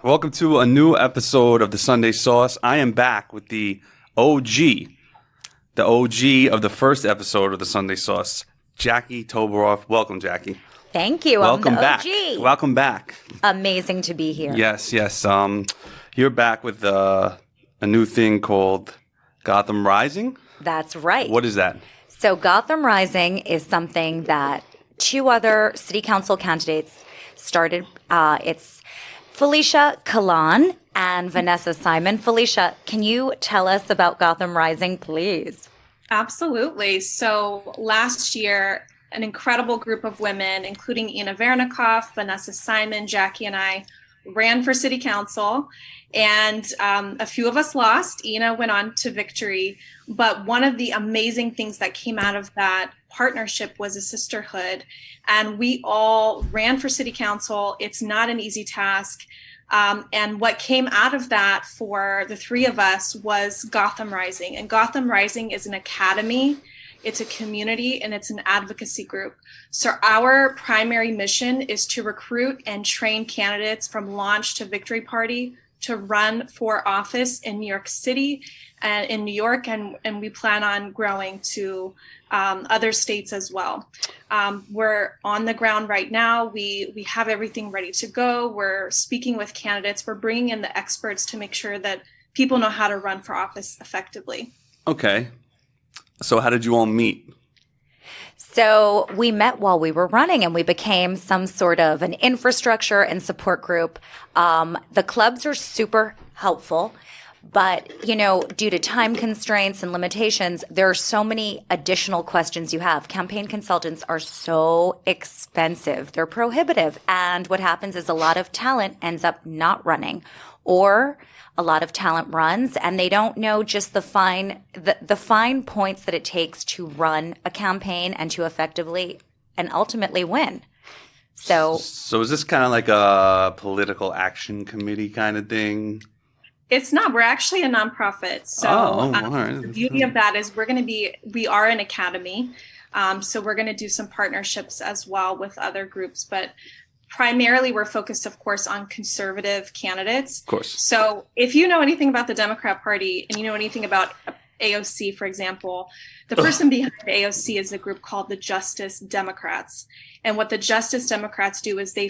Welcome to a new episode of the Sunday Sauce. I am back with the OG of the first episode of the Sunday Sauce, Jackie Toboroff. Welcome, Jackie. Thank you. Welcome I'm the back. OG. Welcome back. Amazing to be here. Yes. You're back with a new thing called Gotham Rising. That's right. What is that? So Gotham Rising is something that two other city council candidates started. It's Felicia Kalan and Vanessa Simon. Felicia, can you tell us about Gotham Rising, please? Absolutely. So last year, an incredible group of women, including Ina Vernikoff, Vanessa Simon, Jackie, and I, ran for city council. And a few of us lost. Ina went on to victory. But one of the amazing things that came out of that partnership was a sisterhood. And we all ran for city council. It's not an easy task. And what came out of that for the three of us was Gotham Rising. And Gotham Rising is an academy, it's a community, and it's an advocacy group. So our primary mission is to recruit and train candidates from launch to victory party to run for office in New York City and in New York, and we plan on growing to other states as well. We're on the ground right now. We have everything ready to go. We're speaking with candidates. We're bringing in the experts to make sure that people know how to run for office effectively. Okay. So how did you all meet? So we met while we were running, and we became some sort of an infrastructure and support group. The clubs are super helpful, but, due to time constraints and limitations, there are so many additional questions you have. Campaign consultants are so expensive. They're prohibitive. And what happens is a lot of talent ends up not running, or a lot of talent runs and they don't know just the fine points that it takes to run a campaign and to effectively and ultimately win. So is this kind of like a political action committee kind of thing? It's not. We're actually a nonprofit. So all right. The beauty of that is we are an academy. So we're going to do some partnerships as well with other groups, but primarily, we're focused, of course, on conservative candidates. Of course. So if you know anything about the Democrat Party and you know anything about AOC, for example, the person behind AOC is a group called the Justice Democrats. And what the Justice Democrats do is they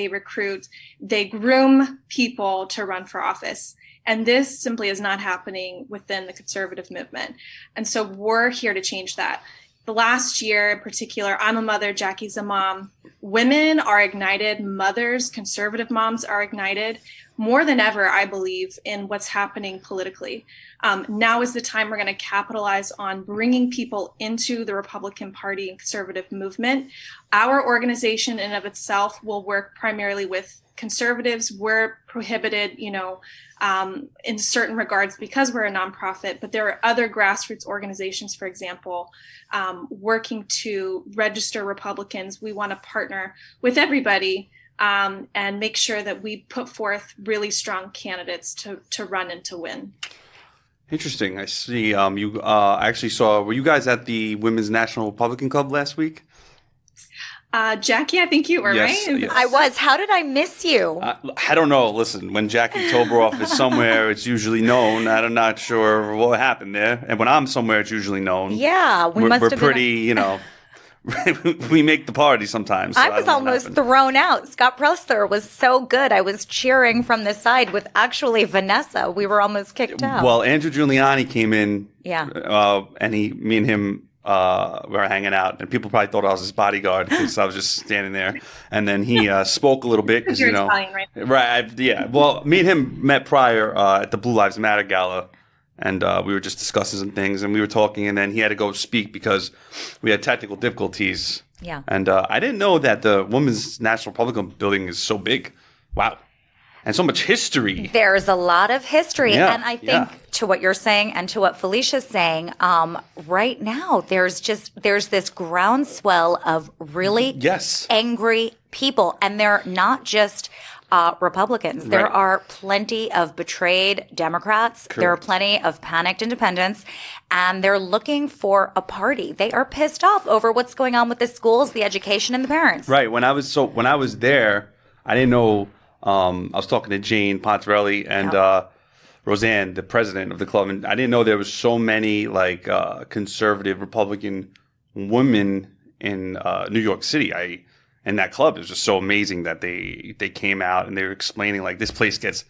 recruit, they groom people to run for office. And this simply is not happening within the conservative movement. And so we're here to change that. The last year in particular, I'm a mother, Jackie's a mom. Women are ignited, mothers, conservative moms are ignited more than ever, I believe, in what's happening politically. Now is the time we're going to capitalize on bringing people into the Republican Party and conservative movement. Our organization in and of itself will work primarily with conservatives. We're prohibited, in certain regards because we're a nonprofit, but there are other grassroots organizations, for example, working to register Republicans. We want to partner with everybody and make sure that we put forth really strong candidates to run and to win. Interesting. I see. You actually saw. Were you guys at the Women's National Republican Club last week? Jackie, I think you were, yes, right? Yes. I was. How did I miss you? I don't know. Listen, when Jackie Toboroff is somewhere, it's usually known. I'm not sure what happened there. And when I'm somewhere, it's usually known. Yeah, we're pretty, we make the party sometimes. So I was almost thrown out. Scott Pressler was so good. I was cheering from the side with actually Vanessa. We were almost kicked out. Well, Andrew Giuliani came in. Yeah. And me and him we were hanging out, and people probably thought I was his bodyguard because I was just standing there. And then he spoke a little bit because you're Italian, right? Right, yeah. Well, me and him met prior at the Blue Lives Matter gala, and we were just discussing some things, and we were talking, and then he had to go speak because we had technical difficulties. Yeah. And I didn't know that the Women's National Republican building is so big. Wow. And so much history. There's a lot of history. Yeah, and I think to what you're saying and to what Felicia's saying, right now there's this groundswell of really angry people. And they're not just Republicans. There are plenty of betrayed Democrats. Correct. There are plenty of panicked independents. And they're looking for a party. They are pissed off over what's going on with the schools, the education, and the parents. Right. When I was there, I didn't know I was talking to Jane Pontarelli and Roseanne, the president of the club, and I didn't know there was so many like conservative Republican women in New York City. And that club is just so amazing that they came out and they were explaining like this place gets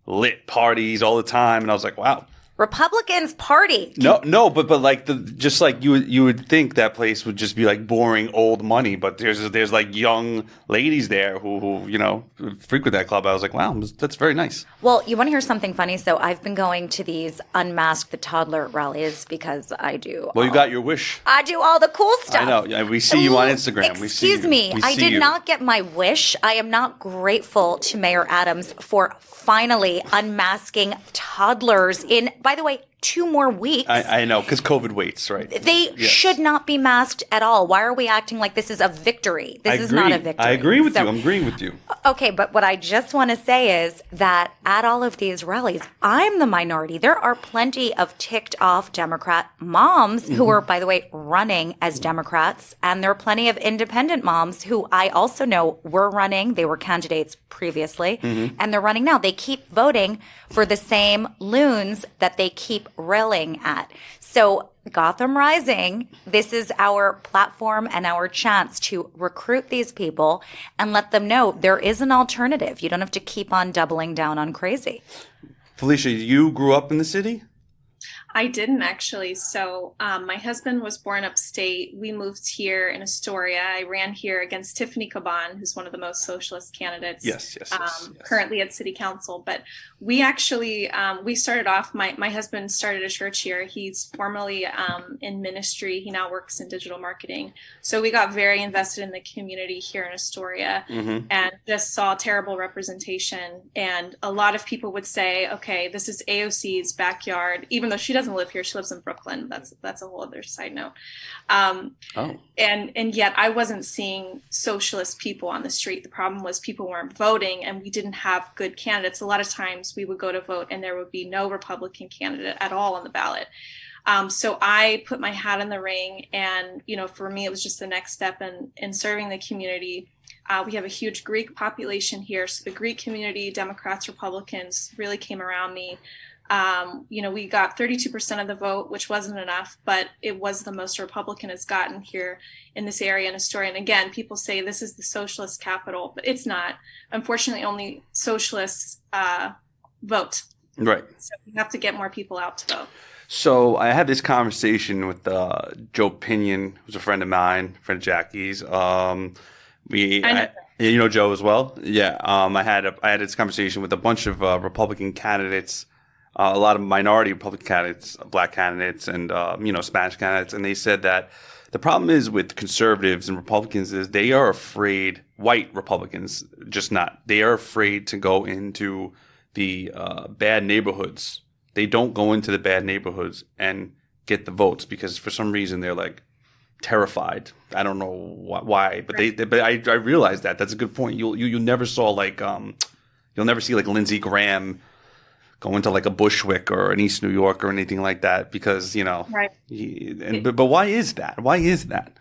lit parties all the time, and I was like, wow. Republicans party. No, but like just like you would think that place would just be like boring old money, but there's like young ladies there who frequent that club. I was like, wow, that's very nice. Well, you want to hear something funny? So I've been going to these Unmask the Toddler rallies because I do. Well, you got your wish. I do all the cool stuff. I know. Yeah, we see you on Instagram. Excuse me. I did not get my wish. I am not grateful to Mayor Adams for finally unmasking toddlers in, by the way, 2 more weeks. I know, because COVID waits, right? They should not be masked at all. Why are we acting like this is a victory? This is not a victory. I agree with you. I'm agreeing with you. Okay, but what I just want to say is that at all of these rallies, I'm the minority. There are plenty of ticked off Democrat moms who are, by the way, running as Democrats. And there are plenty of independent moms who I also know were running. They were candidates previously, and they're running now. They keep voting for the same loons that they keep railing at. So Gotham Rising, this is our platform and our chance to recruit these people and let them know there is an alternative. You don't have to keep on doubling down on crazy. Felicia, you grew up in the city? I didn't actually. So my husband was born upstate. We moved here in Astoria. I ran here against Tiffany Caban, who's one of the most socialist candidates yes. currently at city council. But we actually, we started off, my husband started a church here. He's formerly in ministry. He now works in digital marketing. So we got very invested in the community here in Astoria and just saw terrible representation. And a lot of people would say, okay, this is AOC's backyard, even though she doesn't live here. She lives in Brooklyn. That's a whole other side note. And yet I wasn't seeing socialist people on the street. The problem was people weren't voting and we didn't have good candidates. A lot of times we would go to vote and there would be no Republican candidate at all on the ballot. So I put my hat in the ring and, for me, it was just the next step in serving the community. We have a huge Greek population here. So the Greek community, Democrats, Republicans really came around me. We got 32% of the vote, which wasn't enough, but it was the most Republican has gotten here in this area in Astoria. And again, people say this is the socialist capital, but it's not. Unfortunately, only socialists vote. Right. So we have to get more people out to vote. So I had this conversation with Joe Pinion, who's a friend of mine, friend of Jackie's. You know Joe as well? Yeah. I had this conversation with a bunch of Republican candidates, a lot of minority Republican candidates, black candidates, and Spanish candidates, and they said that the problem is with conservatives and Republicans is they are afraid. White Republicans, just not. They are afraid to go into the bad neighborhoods. They don't go into the bad neighborhoods and get the votes because for some reason they're like terrified. I don't know why, but I realized that. That's a good point. You never saw like you'll never see like Lindsey Graham go into like a Bushwick or an East New York or anything like that because right. But why is that? Why is that?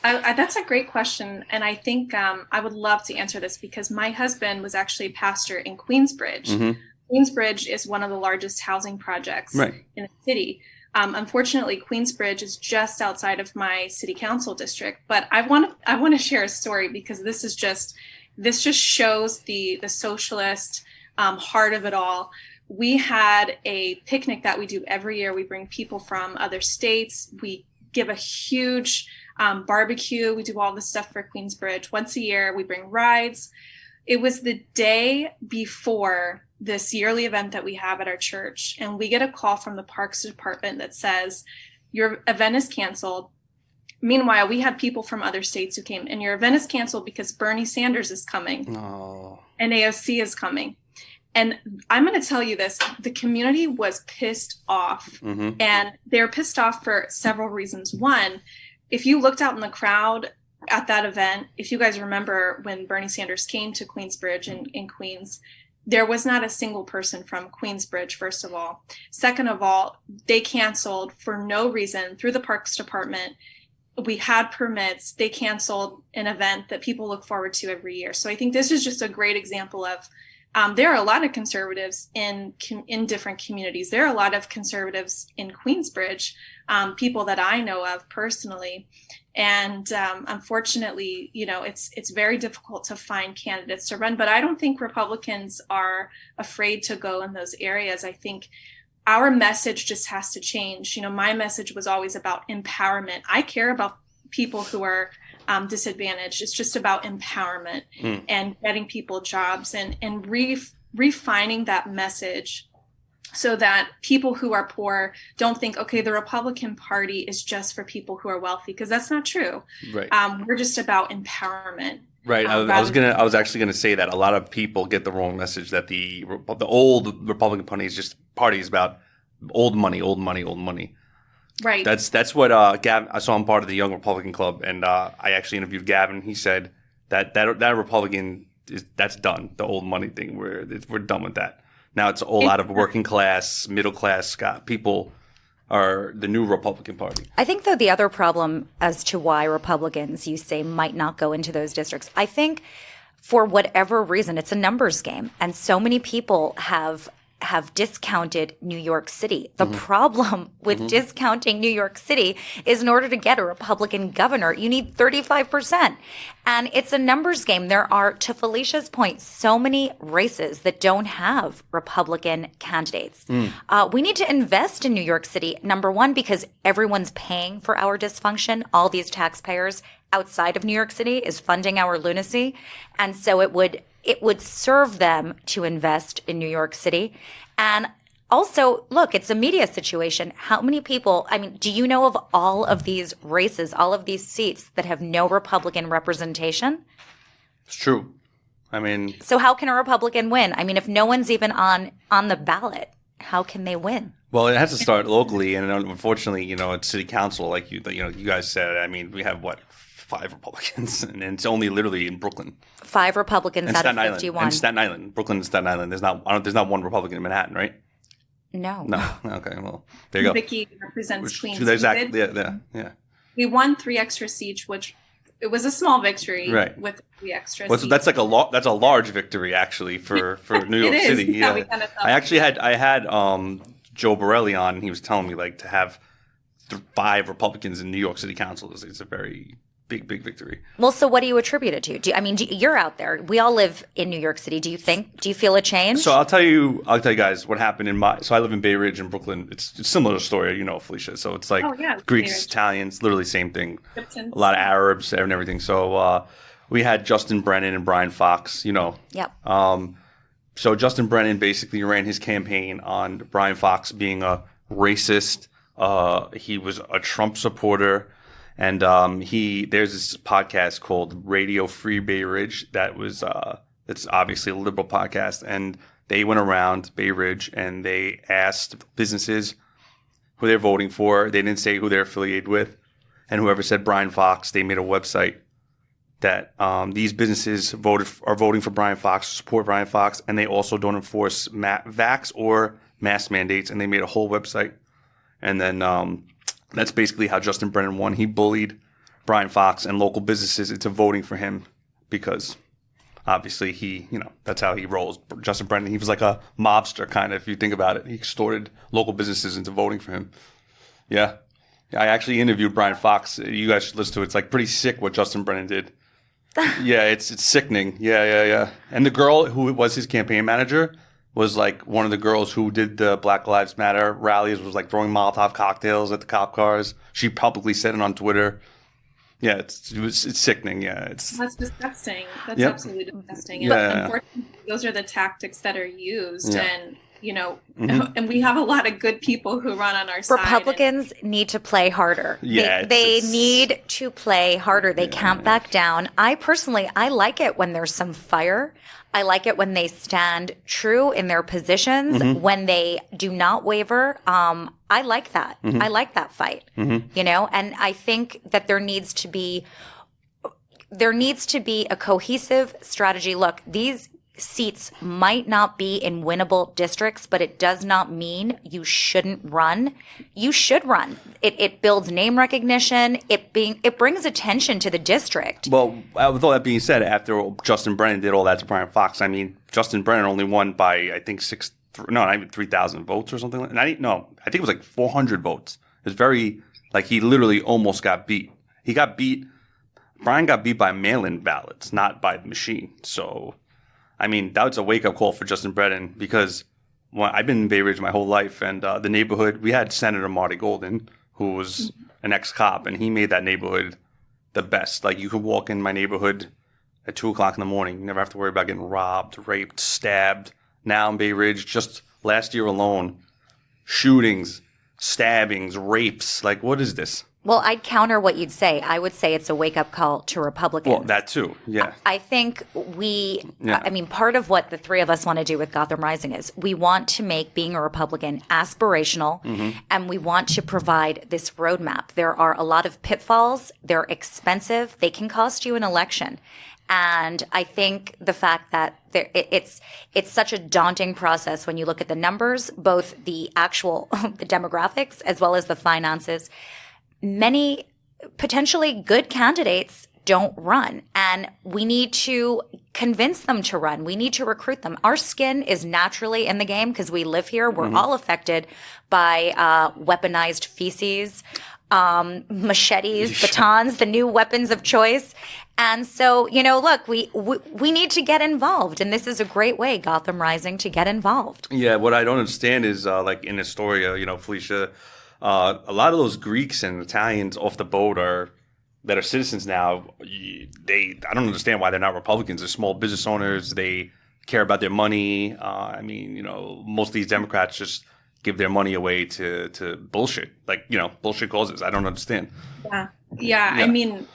That's a great question, and I think I would love to answer this because my husband was actually a pastor in Queensbridge. Queensbridge is one of the largest housing projects in the city. Unfortunately, Queensbridge is just outside of my city council district. But I want to share a story because this just shows the socialist heart of it all. We had a picnic that we do every year. We bring people from other states. We give a huge barbecue. We do all this stuff for Queensbridge. Once a year, we bring rides. It was the day before this yearly event that we have at our church, and we get a call from the Parks Department that says, your event is canceled. Meanwhile, we had people from other states who came, and your event is canceled because Bernie Sanders is coming and AOC is coming. And I'm going to tell you this, the community was pissed off, and they were pissed off for several reasons. One, if you looked out in the crowd at that event, if you guys remember when Bernie Sanders came to Queensbridge in Queens, there was not a single person from Queensbridge, first of all. Second of all, they canceled for no reason through the Parks Department we had permits, they canceled an event that people look forward to every year. So I think this is just a great example of there are a lot of conservatives in different communities. There are a lot of conservatives in Queensbridge, people that I know of personally. And unfortunately, it's very difficult to find candidates to run. But I don't think Republicans are afraid to go in those areas. I think our message just has to change. My message was always about empowerment. I care about people who are disadvantaged. It's just about empowerment and getting people jobs and refining that message so that people who are poor don't think, okay, the Republican Party is just for people who are wealthy, because that's not true. Right. We're just about empowerment. Right. I was actually gonna say that a lot of people get the wrong message that the old Republican Party is about old money. Right. That's what Gavin. I saw him part of the Young Republican Club, and I actually interviewed Gavin. He said that Republican that's done. The old money thing. We're done with that. Now it's all out of working class, middle class people are the new Republican Party. I think, though, the other problem as to why Republicans, you say, might not go into those districts, I think for whatever reason, it's a numbers game. And so many people have discounted New York City. The problem with discounting New York City is in order to get a Republican governor, you need 35%. And it's a numbers game. There are, to Felicia's point, so many races that don't have Republican candidates. We need to invest in New York City, number one, because everyone's paying for our dysfunction. All these taxpayers outside of New York City is funding our lunacy. And so it would serve them to invest in New York City. And also, look, it's a media situation. How many people, do you know of all of these races, all of these seats that have no Republican representation? It's true. So how can a Republican win? If no one's even on the ballot, how can they win? Well, it has to start locally, and unfortunately, it's city council, like you guys said. We have 5 Republicans, and it's only literally in Brooklyn. 5 Republicans out of 51. And Staten Island, Brooklyn and Staten Island. There's not one Republican in Manhattan, right? No. Okay. Well, there you go. Vicky represents Queens. Exactly. Yeah. We won 3 extra seats, which it was a small victory. Right. With 3 extra Well, seats. That's that's a large victory actually for New York City. Yeah. I had Joe Borelli on, and he was telling me to have 5 Republicans in New York City Council is a very big victory. Well, so what do you attribute it to? You're out there. We all live in New York City. Do you feel a change? So I'll tell you guys what happened so I live in Bay Ridge in Brooklyn. It's a similar story, Felicia. So it's Greeks, Italians, literally same thing. Egyptians. A lot of Arabs and everything. So we had Justin Brennan and Brian Fox, Yep. So Justin Brennan basically ran his campaign on Brian Fox being a racist. He was a Trump supporter. And there's this podcast called Radio Free Bay Ridge it's obviously a liberal podcast, and they went around Bay Ridge and they asked businesses who they're voting for. They didn't say who they're affiliated with, and whoever said Brian Fox, they made a website that these businesses are voting for Brian Fox, support Brian Fox, and they also don't enforce vax or mask mandates, and they made a whole website, and then. That's basically how Justin Brennan won. He bullied Brian Fox and local businesses into voting for him because obviously that's how he rolls. Justin Brennan, he was like a mobster kind of, if you think about it. He extorted local businesses into voting for him. Yeah. I actually interviewed Brian Fox. You guys should listen to it. It's pretty sick what Justin Brennan did. Yeah, it's sickening. Yeah. And the girl who was his campaign manager was one of the girls who did the Black Lives Matter rallies, was throwing Molotov cocktails at the cop cars. She publicly said it on Twitter. Yeah, it's sickening. Yeah, that's disgusting. That's Yep. absolutely disgusting. Yeah. And unfortunately, those are the tactics that are used. Yeah. And and we have a lot of good people who run on our side. Republicans need to play harder. Yeah, they need to play harder. They can't back down. I like it when there's some fire. I like it when they stand true in their positions, when they do not waver. I like that. I like that fight, and I think that there needs to be a cohesive strategy. Look, these seats might not be in winnable districts, but it does not mean you shouldn't run. You should run. It builds name recognition. It brings attention to the district. Well, with all that being said, after Justin Brennan did all that to Brian Fox, I mean, Justin Brennan only won by, I think, not even 3,000 votes or something. I think it was like 400 votes. It was very, like, he literally almost got beat. Brian got beat by mail-in ballots, not by the machine. So, I mean, that was a wake-up call for Justin Brennan because I've been in Bay Ridge my whole life, and the neighborhood, we had Senator Marty Golden, who was an ex-cop, and he made that neighborhood the best. Like, you could walk in my neighborhood at 2 o'clock in the morning. You never have to worry about getting robbed, raped, stabbed. Now in Bay Ridge, just last year alone, shootings, stabbings, rapes. Like, what is this? Well, I'd counter what you'd say. I would say it's a wake-up call to Republicans. Well, that too, yeah. I think part of what the three of us want to do with Gotham Rising is we want to make being a Republican aspirational, and we want to provide this roadmap. There are a lot of pitfalls. They're expensive. They can cost you an election. And I think the fact that it's such a daunting process when you look at the numbers, both the actual the demographics as well as the finances. Many potentially good candidates don't run, and we need to convince them to run. We need to recruit them. Our skin is naturally in the game because we live here. We're all affected by weaponized feces, machetes, batons, the new weapons of choice. And so, look, we need to get involved, and this is a great way, Gotham Rising, to get involved. Yeah, what I don't understand is, like in Astoria, Felicia, a lot of those Greeks and Italians off the boat that are citizens now. I don't understand why they're not Republicans. They're small business owners. They care about their money. Most of these Democrats just give their money away to bullshit, bullshit causes. I don't understand. Yeah. I mean,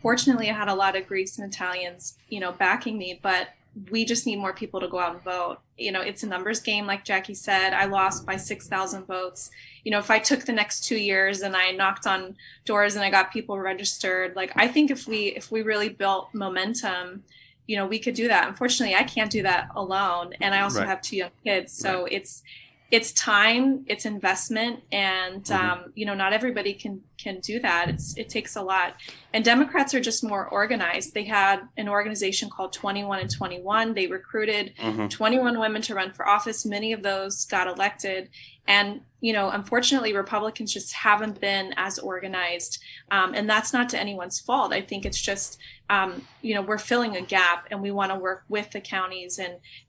fortunately I had a lot of Greeks and Italians, backing me, but we just need more people to go out and vote. It's a numbers game, like Jackie said. I lost by 6,000 votes. If I took the next 2 years and I knocked on doors and I got people registered, like, I think if we really built momentum, we could do that. Unfortunately, I can't do that alone. And I also have 2 young kids. So it's time, it's investment, and not everybody can do that. It takes a lot. And Democrats are just more organized. They had an organization called 21 and 21. They recruited 21 women to run for office. Many of those got elected. And, unfortunately, Republicans just haven't been as organized. And that's not to anyone's fault. I think it's just, we're filling a gap, and we want to work with the counties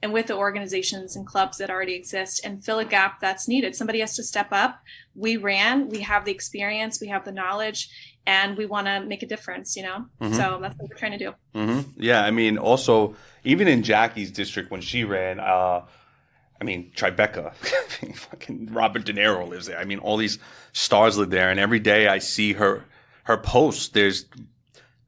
and with the organizations and clubs that already exist and fill a gap that's needed. Somebody has to step up. We have the experience, we have the knowledge, and we want to make a difference, So that's what we're trying to do. Yeah. I mean, also, even in Jackie's district when she ran, Tribeca, fucking Robert De Niro lives there. I mean, all these stars live there, and every day I see her posts. There's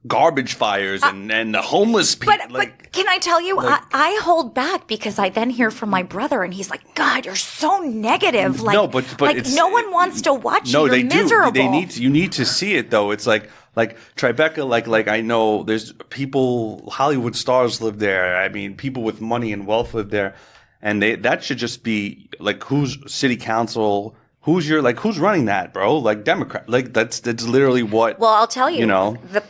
garbage fires and the homeless people. But can I tell you, I hold back because I then hear from my brother, and he's like, "God, you're so negative." Like, no, but no one wants to watch you. You're miserable. You need to see it though. It's like Tribeca, like I know there's people, Hollywood stars live there. I mean, people with money and wealth live there. And that should just be like, who's city council? Who's running that, bro? Like, Democrat. Like, that's literally what. Well, I'll tell you,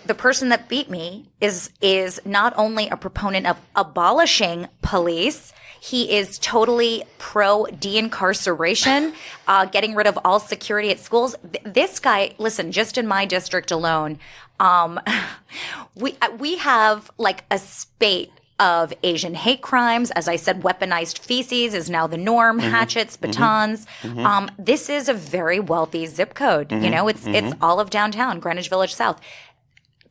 the person that beat me is not only a proponent of abolishing police. He is totally pro de-incarceration, getting rid of all security at schools. This guy, listen, just in my district alone, we have like a spate of Asian hate crimes. As I said, weaponized feces is now the norm. Hatchets, batons. This is a very wealthy zip code. It's all of downtown, Greenwich Village South.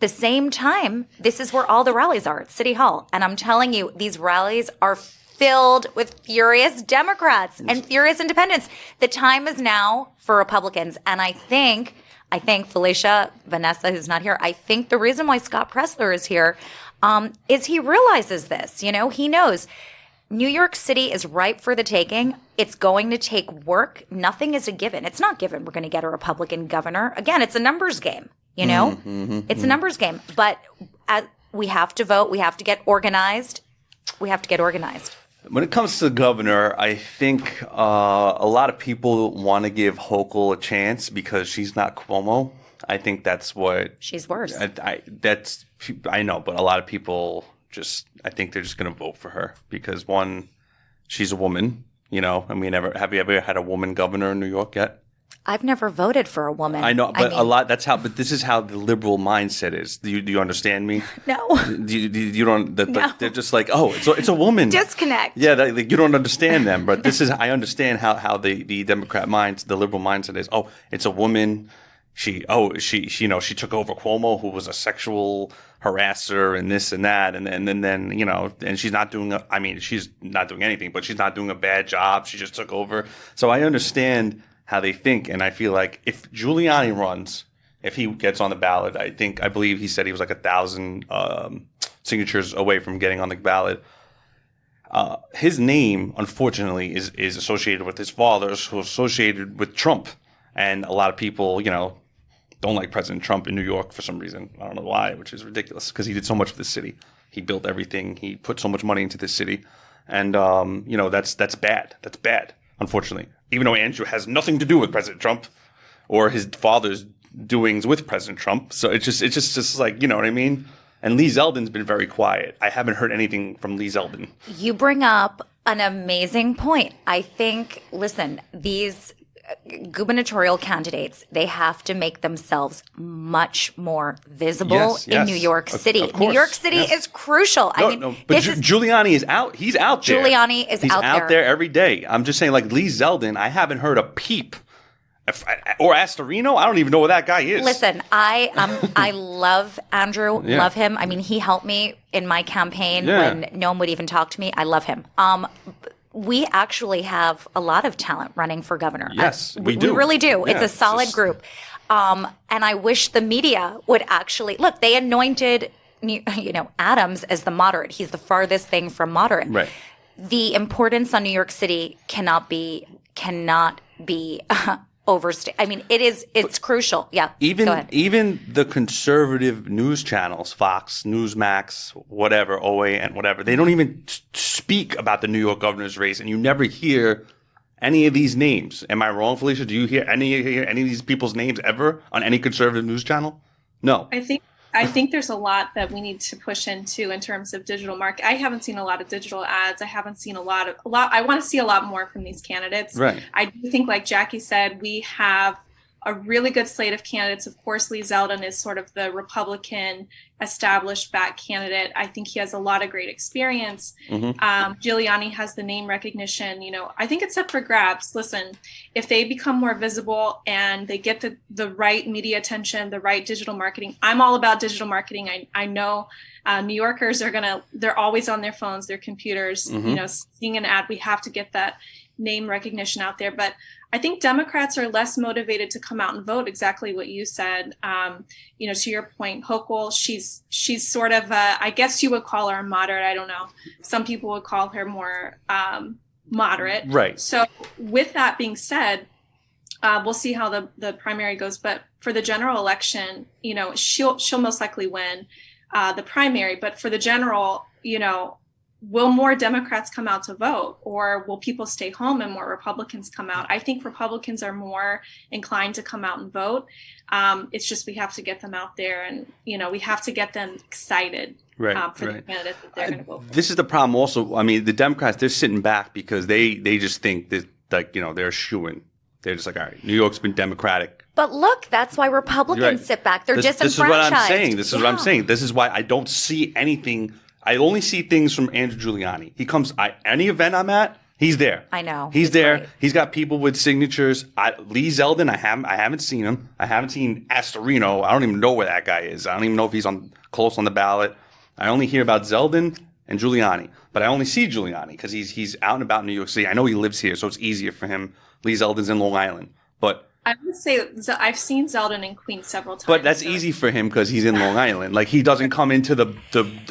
The same time, this is where all the rallies are at City Hall. And I'm telling you, these rallies are filled with furious Democrats and furious independents. The time is now for Republicans. And I think Felicia, Vanessa, who's not here, I think the reason why Scott Pressler is here is he realizes this. He knows New York City is ripe for the taking. It's going to take work. Nothing is a given. It's not given we're going to get a Republican governor. Again, it's a numbers game, It's a numbers game. But we have to vote. We have to get organized. we have to get organized. When it comes to the governor, I think a lot of people want to give Hochul a chance because she's not Cuomo. I think that's what she's worse. I know, but a lot of people I think they're just going to vote for her because one, she's a woman. And have you ever had a woman governor in New York yet? I've never voted for a woman. I know, but but this is how the liberal mindset is. Do you understand me? No. You don't, No. They're just like, oh, it's a woman. Disconnect. Yeah, you don't understand them, but I understand how the Democrat the liberal mindset is. Oh, it's a woman. She took over Cuomo, who was a sexual harasser and this and that, and then and she's not doing she's not doing anything, but she's not doing a bad job. She just took over. So I understand how they think, and I feel like if Giuliani runs, if he gets on the ballot, I believe he said he was like 1,000 signatures away from getting on the ballot. His name, unfortunately, is associated with his father's, who is associated with Trump, and a lot of people, don't like President Trump in New York for some reason. I don't know why, which is ridiculous because he did so much for the city. He built everything. He put so much money into this city, and that's bad. That's bad, unfortunately. Even though Andrew has nothing to do with President Trump or his father's doings with President Trump. So it's just like, you know what I mean? And Lee Zeldin's been very quiet. I haven't heard anything from Lee Zeldin. You bring up an amazing point. I think, listen, these gubernatorial candidates, they have to make themselves much more visible in New York City. New York City is crucial. But Giuliani is out. He's out there. Giuliani is He's out there every day. I'm just saying, like Lee Zeldin, I haven't heard a peep. Or Astorino, I don't even know who that guy is. Listen, I love Andrew, love him. I mean, he helped me in my campaign when no one would even talk to me. I love him. We actually have a lot of talent running for governor. Yes, we do. We really do. Yeah, it's a solid group. And I wish the media would actually look. They anointed, Adams as the moderate. He's the farthest thing from moderate. Right. The importance on New York City cannot be overstate. I mean, it's crucial. Yeah. Go ahead. Even the conservative news channels, Fox, Newsmax, whatever, OA and whatever, they don't even speak about the New York governor's race, and you never hear any of these names. Am I wrong, Felicia? Do you hear any of these people's names ever on any conservative news channel? No. I think there's a lot that we need to push into in terms of digital market. I haven't seen a lot of digital ads. I haven't seen a lot. I want to see a lot more from these candidates. Right. I do think, like Jackie said, we have a really good slate of candidates. Of course, Lee Zeldin is sort of the Republican established back candidate. I think he has a lot of great experience. Mm-hmm. Giuliani has the name recognition. I think it's up for grabs. Listen, if they become more visible and they get the right media attention, the right digital marketing, I'm all about digital marketing. I know New Yorkers they're always on their phones, their computers, mm-hmm. Seeing an ad, we have to get that name recognition out there. But I think Democrats are less motivated to come out and vote. Exactly what you said. To your point, Hochul, she's sort of I guess you would call her a moderate. I don't know. Some people would call her more moderate. Right. So with that being said, we'll see how the primary goes. But for the general election, she'll most likely win the primary. But for the general, will more Democrats come out to vote, or will people stay home and more Republicans come out? I think Republicans are more inclined to come out and vote. It's just we have to get them out there, and we have to get them excited for the candidate that they're going to vote for. This is the problem also. I mean, the Democrats, they're sitting back because they just think that, they're shooing. They're just like, all right, New York's been Democratic. But look, that's why Republicans sit back. They're disenfranchised. This is what I'm saying. This is what I'm saying. This is why I don't see anything. I only see things from Andrew Giuliani. He comes, any event I'm at, he's there. I know. He's there. Great. He's got people with signatures. Lee Zeldin, I haven't seen him. I haven't seen Astorino. I don't even know where that guy is. I don't even know if he's close on the ballot. I only hear about Zeldin and Giuliani. But I only see Giuliani because he's out and about in New York City. I know he lives here, so it's easier for him. Lee Zeldin's in Long Island. But I would say I've seen Zeldin in Queens several times. But that's so- easy for him because he's in Long Island. Like he doesn't come into the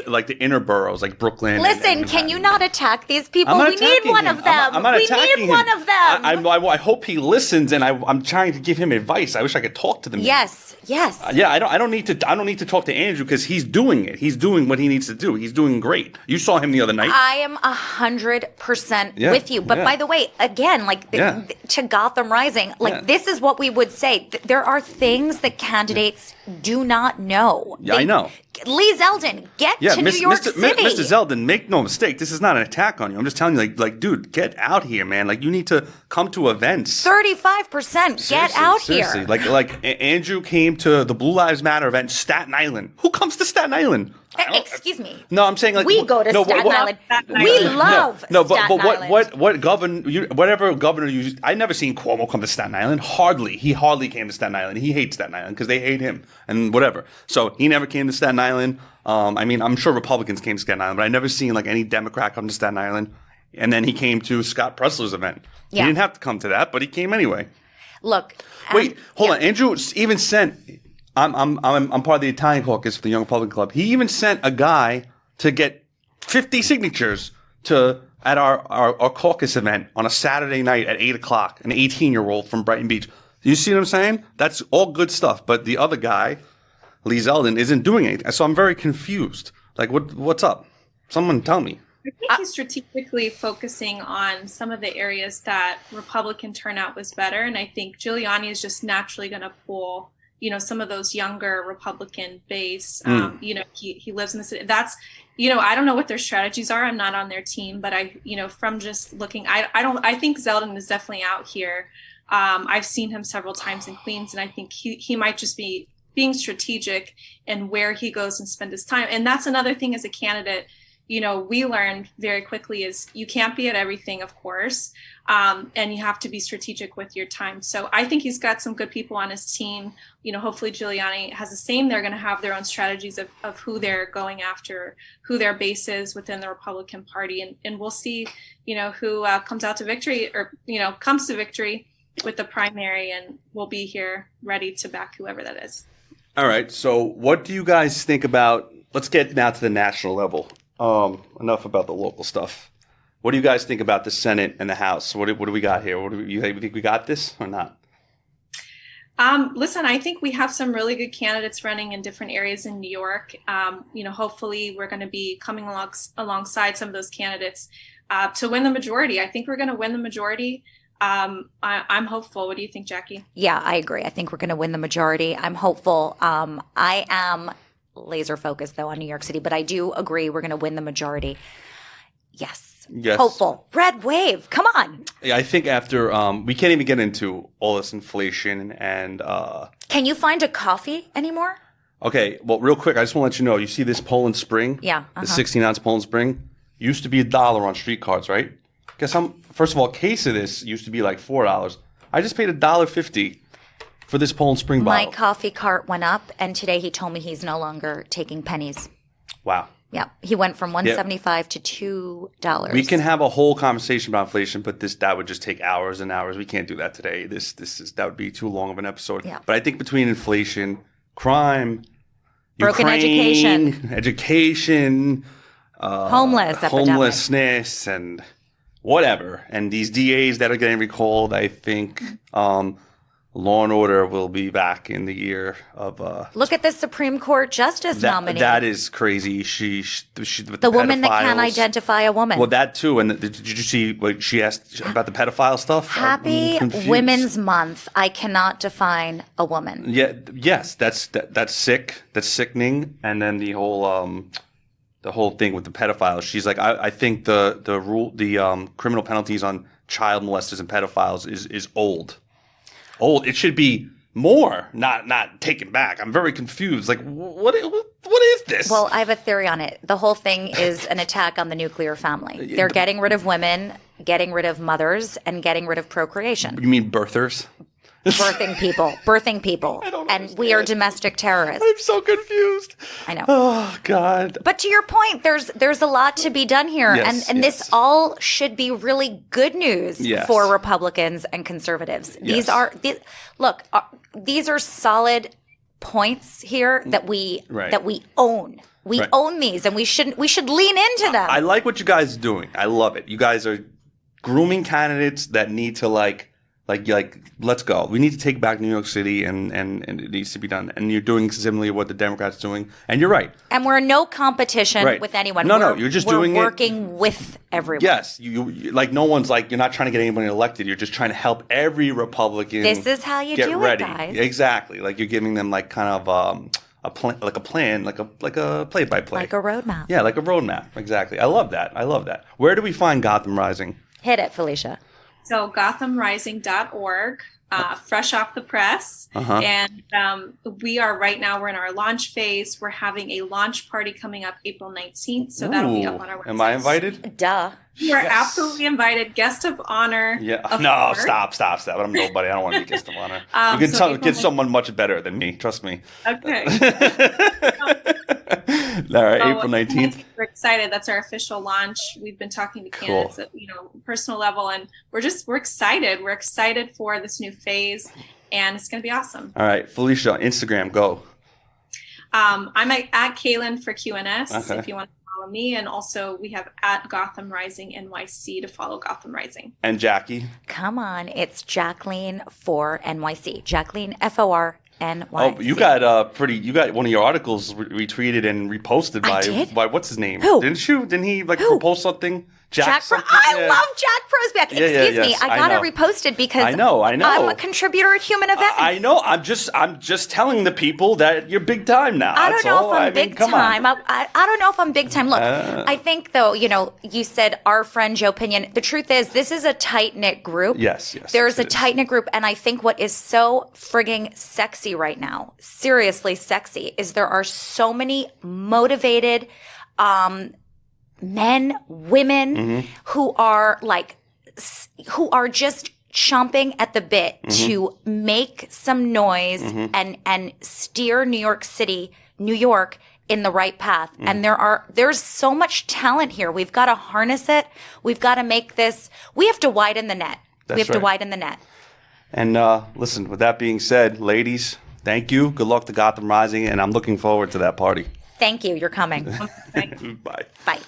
like the inner boroughs like Brooklyn. Listen, can you not attack these people? I'm not We need attacking one him. of them. I'm not We attacking need him. one of them. I hope he listens, and I'm trying to give him advice. I wish I could talk to them. Yes. Yeah, I don't need to talk to Andrew because he's doing it. He's doing what he needs to do. He's doing great. You saw him the other night. I am 100% with you. But by the way, again, like to Gotham Rising, like this is what we would say. There are things that candidates do not know. Yeah, I know. Lee Zeldin, get to New York City. Mr. Zeldin, make no mistake. This is not an attack on you. I'm just telling you, like, dude, get out here, man. Like, you need to come to events. 35%. Get out seriously. here. Like Andrew came to the Blue Lives Matter event, Staten Island. Who comes to Staten Island? Excuse me. No, I'm saying like we go to Staten Island. We love but Staten Island. what governor, whatever governor you, I never seen Cuomo come to Staten Island. He hardly came to Staten Island. He hates Staten Island because they hate him and whatever. So he never came to Staten Island. I mean, I'm sure Republicans came to Staten Island, but I never seen like any Democrat come to Staten Island. And then he came to Scott Pressler's event. Yeah. He didn't have to come to that, but he came anyway. Look. Wait, hold on. Andrew even sent. I'm part of the Italian caucus for the Young Republican Club. He even sent a guy to get 50 signatures at our caucus event on a Saturday night at 8:00. An 18-year-old from Brighton Beach. You see what I'm saying? That's all good stuff. But the other guy, Lee Zeldin, isn't doing anything. So I'm very confused. Like, what's up? Someone tell me. I think he's strategically focusing on some of the areas that Republican turnout was better, and I think Giuliani is just naturally going to pull, some of those younger Republican base. He lives in the city. That's, I don't know what their strategies are. I'm not on their team, but from just looking, I think Zeldin is definitely out here. I've seen him several times in Queens, and I think he might just be being strategic in where he goes and spend his time. And that's another thing as a candidate. We learned very quickly is you can't be at everything, of course, and you have to be strategic with your time. So I think he's got some good people on his team. Hopefully Giuliani has the same. They're going to have their own strategies of who they're going after, who their base is within the Republican Party. And we'll see, who comes out to victory or, comes to victory with the primary, and we'll be here ready to back whoever that is. All right. So what do you guys think about, let's get now to the national level. Enough about the local stuff. What do you guys think about the Senate and the House? What do we got here? You think we got this or not? Listen, I think we have some really good candidates running in different areas in New York. Hopefully we're going to be coming alongside some of those candidates to win the majority. I think we're going to win the majority. I'm hopeful. What do you think, Jackie? Yeah, I agree. I think we're going to win the majority. I'm hopeful. I am laser focused though on New York City, but I do agree we're going to win the majority. Yes. Hopeful. Red wave. Come on. Yeah, I think after we can't even get into all this inflation and Can you find a coffee anymore? Okay, well, real quick, I just want to let you know, you see this Poland Spring? Yeah. The 16-ounce Poland Spring used to be $1 on street cards, right? Guess first of all, a case of this used to be like $4. I just paid $1.50 for this Poland Spring bottle. My coffee cart went up, and today he told me he's no longer taking pennies. Wow. Yeah, he went from $1.75 to $2. We can have a whole conversation about inflation, but that would just take hours and hours. We can't do that today. That would be too long of an episode. Yeah. But I think between inflation, crime, broken Ukraine, education, homelessness, and whatever, and these DAs that are getting recalled, I think Law and Order will be back in the year of. Look at the Supreme Court Justice nominee. That is crazy. She with the woman that can't identify a woman. Well, that too. And did you see what she asked about the pedophile stuff? Happy Women's Month. I cannot define a woman. Yeah. Yes. That's sick. That's sickening. And then the whole thing with the pedophiles. She's like, I think the criminal penalties on child molesters and pedophiles is old. It should be more, not taken back. I'm very confused. Like, what is this? Well, I have a theory on it. The whole thing is an attack on the nuclear family. They're getting rid of women, getting rid of mothers, and getting rid of procreation. You mean birthers? birthing people, and we are domestic terrorists. I'm so confused. I know. Oh God. But to your point, there's a lot to be done here, Yes, and yes. this all should be really good news Yes. for Republicans and conservatives. Yes. These are solid points here that we Right. own. We Right. own these, and we should lean into them. I like what you guys are doing. I love it. You guys are grooming candidates that need to like let's go. We need to take back New York City, and it needs to be done. And you're doing similarly what the Democrats are doing. And you're right. And we're in no competition Right. with anyone. No, you're just doing it- We're working with everyone. Yes, you like no one's like you're not trying to get anybody elected. You're just trying to help every Republican. This is how you get do ready. it, guys. Exactly. Like you're giving them like kind of a plan, like a play by play, Like a roadmap. Yeah, like a roadmap. Exactly. I love that. Where do we find Gotham Rising? Hit it, Felicia. So GothamRising.org, fresh off the press. Uh-huh. And we're in our launch phase. We're having a launch party coming up April 19th. So that'll be up on our website. Am I invited? Duh. You are absolutely invited. Guest of honor. Yeah. of No, course. stop. I'm nobody. I don't want to be guest of honor. You can so get someone much better than me. Trust me. Okay. All right, So, April 19th. We're excited. That's our official launch. We've been talking to candidates at personal level, and we're excited. We're excited for this new phase, and it's going to be awesome. All right, Felicia, Instagram, go. I'm at Kalan for QNS Okay. if you want to follow me, and also we have at Gotham Rising NYC to follow Gotham Rising. And Jackie. Come on. It's Jacqueline for NYC. Jacqueline FOR NYC. Oh, you got one of your articles retweeted and reposted I did? by what's his name? Who? Didn't you? Didn't he Who? propose something? Jack something? I Yeah. love Jack Prosbeck. Yeah, Excuse me. yes, I I got know. it reposted because I know. I'm a contributor at Human Events. I know. I'm just telling the people that you're big time now. I don't That's know all. if I'm I mean, big come time. on. I don't know if I'm big time. Look, I think though, you said our friend Joe Pinion. The truth is, this is a tight knit group. Yes. There's a it is. tight knit group, and I think what is so frigging sexy right now, seriously sexy, is there are so many motivated men, women who are just chomping at the bit to make some noise and steer New York in the right path. And there's so much talent here. We've got to harness it. We've got to make this, we have to widen the net. That's to right. widen the net. And listen, with that being said, ladies, thank you. Good luck to Gotham Rising, and I'm looking forward to that party. Thank you. You're coming. Bye. Bye.